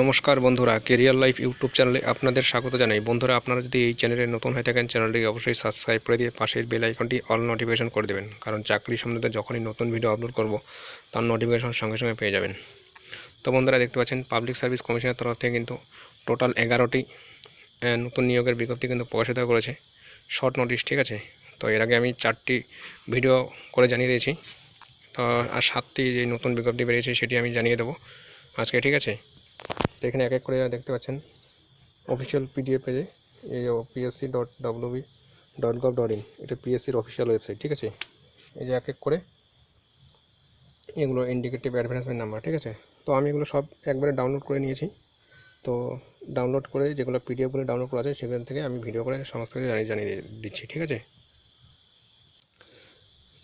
নমস্কার বন্ধুরা, career life YouTube চ্যানেলে আপনাদের স্বাগত জানাই। বন্ধুরা, আপনারা যদি এই চ্যানেলে নতুন হয়ে থাকেন, চ্যানেলটিকে অবশ্যই সাবস্ক্রাইব করে দিয়ে পাশের বেল আইকনটি অল নোটিফিকেশন করে দেবেন, কারণ চাকরি সম্বন্ধে যখনই নতুন ভিডিও আপলোড করব তার নোটিফিকেশন সঙ্গে সঙ্গে পেয়ে যাবেন। তো বন্ধুরা, দেখতে পাচ্ছেন পাবলিক সার্ভিস কমিশনের তরফ থেকে কিন্তু টোটাল 11টি নতুন নিয়োগের বিজ্ঞপ্তি কিন্তু প্রকাশিত করেছে, শর্ট নোটিশ। ঠিক আছে, তো এর আগে আমি 4টি ভিডিও করে জানিয়ে দিয়েছি, তো আর 7টি যে নতুন বিজ্ঞপ্তি বেরিয়েছে সেটি আমি জানিয়ে দেবো আজকে। ঠিক আছে, তো এখানে এক এক করে দেখতে পাচ্ছেন অফিসিয়াল পিডিএফ পেজে এই psc.wb.gov.in, এটা পিএসসির অফিসিয়াল ওয়েবসাইট। ঠিক আছে, এই যে এক এক করে এগুলো ইন্ডিকেটিভ অ্যাডভার্টাইজমেন্ট নাম্বার। ঠিক আছে, তো আমি এগুলো সব একবারে ডাউনলোড করে নিয়েছি। তো ডাউনলোড করে যেগুলো পিডিএফগুলো ডাউনলোড করা আছে সেখান থেকে আমি ভিডিও করে সমস্ত কিছু জানিয়ে দিচ্ছি। ঠিক আছে,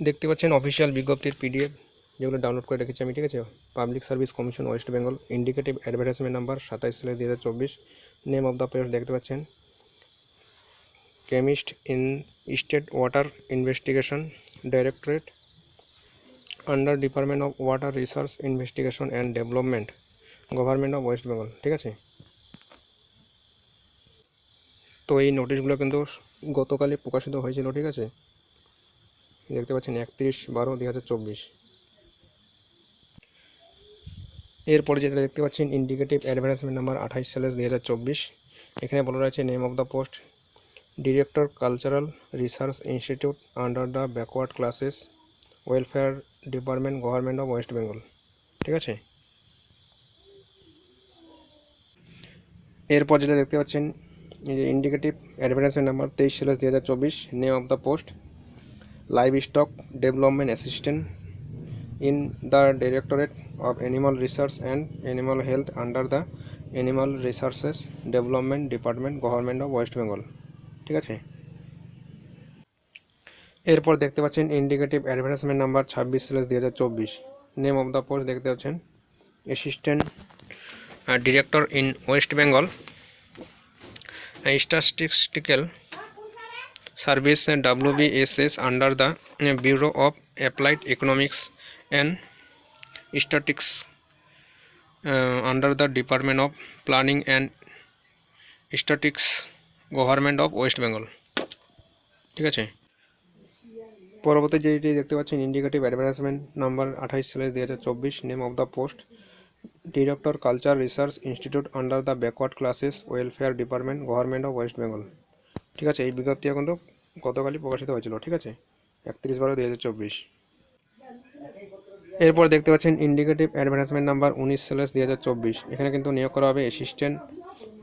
দেখতে পাচ্ছেন অফিসিয়াল বিজ্ঞপ্তির পিডিএফ যেগুলো ডাউনলোড করে রেখেছি আমি। ঠিক আছে, public service commission West Bengal, indicative advertisement number 27/2024, name of the post দেখতে পাচ্ছেন chemist in state water investigation directorate under department of water research investigation and development, government of West Bengal. ঠিক আছে, তো এই নোটিশগুলো কিন্তু গতকালই প্রকাশিত হয়েছিল। ঠিক আছে, দেখতে পাচ্ছেন 31/12/2024। এরপরে যেটা দেখতে পাচ্ছেন ইন্ডিকেটিভ অ্যাডভার্টাইজমেন্ট নাম্বার 28/2024, এখানে বলা রয়েছে name of the post director cultural research institute under the backward classes welfare department, government of West Bengal. ঠিক আছে, এরপর যেটা দেখতে পাচ্ছেন এই যে indicative advertisement number 23/2024, name of the post live stock development assistant in the Directorate of Animal Research and Animal Health under the Animal Resources Development Department, Government of West Bengal। ঠিক আছে, এরপর দেখতে পাচ্ছেন indicative advertisement number 26/2024, name of the post দেখতে পাচ্ছেন assistant director in West Bengal statistical service WBSS under the Bureau of Applied Economics and Statistics under the Department of Planning and Statistics, government of West Bengal. ঠিক আছে, পরবর্তী যেটি দেখতে পাচ্ছেন indicative advertisement number 28/2024, name of the post director culture research institute under the backward classes welfare department, government of West Bengal. ঠিক আছে, এই বিজ্ঞপ্তি কিন্তু গতকালই প্রকাশিত হয়েছিল। ঠিক আছে, 31/12/2024। এরপর দেখতে পাচ্ছেন ইন্ডিকেটিভ অ্যাডভার্টাইজমেন্ট নাম্বার 19/2024, এখানে কিন্তু নিয়োগ করা হবে অ্যাসিস্ট্যান্ট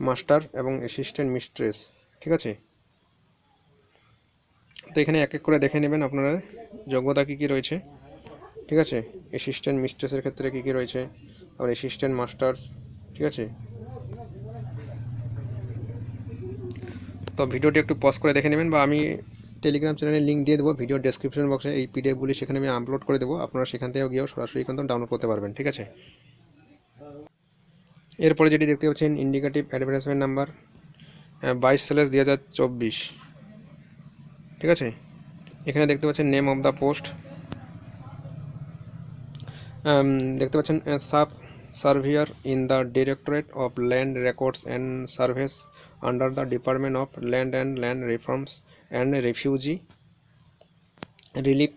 মাস্টার এবং অ্যাসিস্ট্যান্ট মিস্ট্রেস। ঠিক আছে, তো এখানে এক এক করে দেখে নেবেন আপনারা যোগ্যতা কী কী রয়েছে। ঠিক আছে, অ্যাসিস্ট্যান্ট মিস্ট্রেসের ক্ষেত্রে কী কী রয়েছে, আর অ্যাসিস্ট্যান্ট মাস্টার্স। ঠিক আছে, তো ভিডিওটি একটু পজ করে দেখে নেবেন, বা আমি টেলিগ্রাম চ্যানেলের লিঙ্ক দিয়ে দেবো ভিডিও ডেসক্রিপশন বক্সে। এই পিডিএফগুলি সেখানে আমি আপলোড করে দেবো, আপনারা সেখান থেকেও গিয়েও সরাসরি কিন্তু ডাউনলোড করতে পারবেন। ঠিক আছে, এরপরে যেটি দেখতে পাচ্ছেন ইন্ডিকেটিভ অ্যাডভার্টাইজমেন্ট নাম্বার 22/2024। ঠিক আছে, এখানে দেখতে পাচ্ছেন নেম অফ দ্য পোস্ট দেখতে পাচ্ছেন sub surveyor in the directorate of land records and surveys under the department of land and land reforms and refugee relief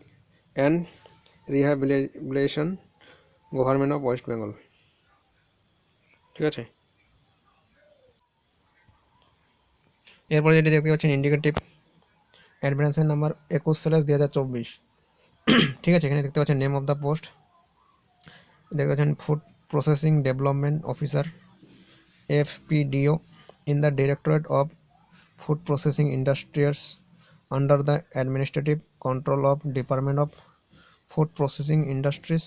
and rehabilitation, government of West Bengal. ঠিক আছে, এরপরে যেটি দেখতে পাচ্ছেন ইন্ডিকেটিভ অ্যাডভার্টাইজমেন্ট নাম্বার 21/2024। ঠিক আছে, এখানে দেখতে পাচ্ছেন নেম অফ দ্য পোস্ট দেখতে পাচ্ছেন food processing development officer FPDO in the Directorate of Food Processing Industries under the Administrative Control of Department of Food Processing Industries,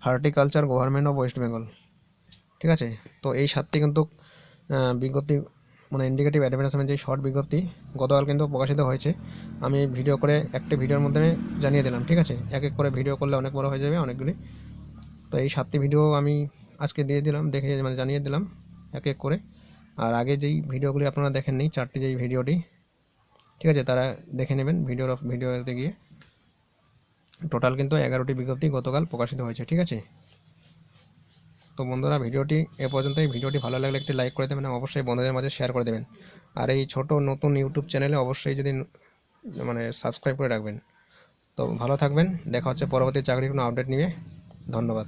Horticulture, Government of West Bengal। ঠিক আছে, তো এই 7টি কিন্তু বিজ্ঞপ্তি মানে indicative advertisement যে শর্ট বিজ্ঞপ্তি গতকাল কিন্তু প্রকাশিত হয়েছে। আমি ভিডিও করে একটি ভিডিওর মধ্যে জানিয়ে দিলাম। ঠিক আছে, এক এক করে ভিডিও করলে অনেক বড় হয়ে যাবে অনেকগুলি, তো এই 7টি ভিডিও আমি আজকে দিয়ে দিলাম, দেখে মানে জানিয়ে দিলাম এক এক করে। আর আগে যেই ভিডিওগুলি আপনারা দেখেননি 4টি যেই ভিডিওটি, ঠিক আছে, তারা দেখে নেবেন ভিডিওতে গিয়ে। টোটাল কিন্তু 11টি বিজ্ঞপ্তি গতকাল প্রকাশিত হয়েছে। ঠিক আছে, তো বন্ধুরা ভিডিওটি এ পর্যন্তই। ভিডিওটি ভালো লাগলে একটি লাইক করে দেবেন, অবশ্যই বন্ধুদের মাঝে শেয়ার করে দেবেন। আর এই ছোট নতুন ইউটিউব চ্যানেলে অবশ্যই যদি সাবস্ক্রাইব করে রাখবেন। তো ভালো থাকবেন, দেখা হচ্ছে পরবর্তী চাকরির কোনো আপডেট নিয়ে। ধন্যবাদ।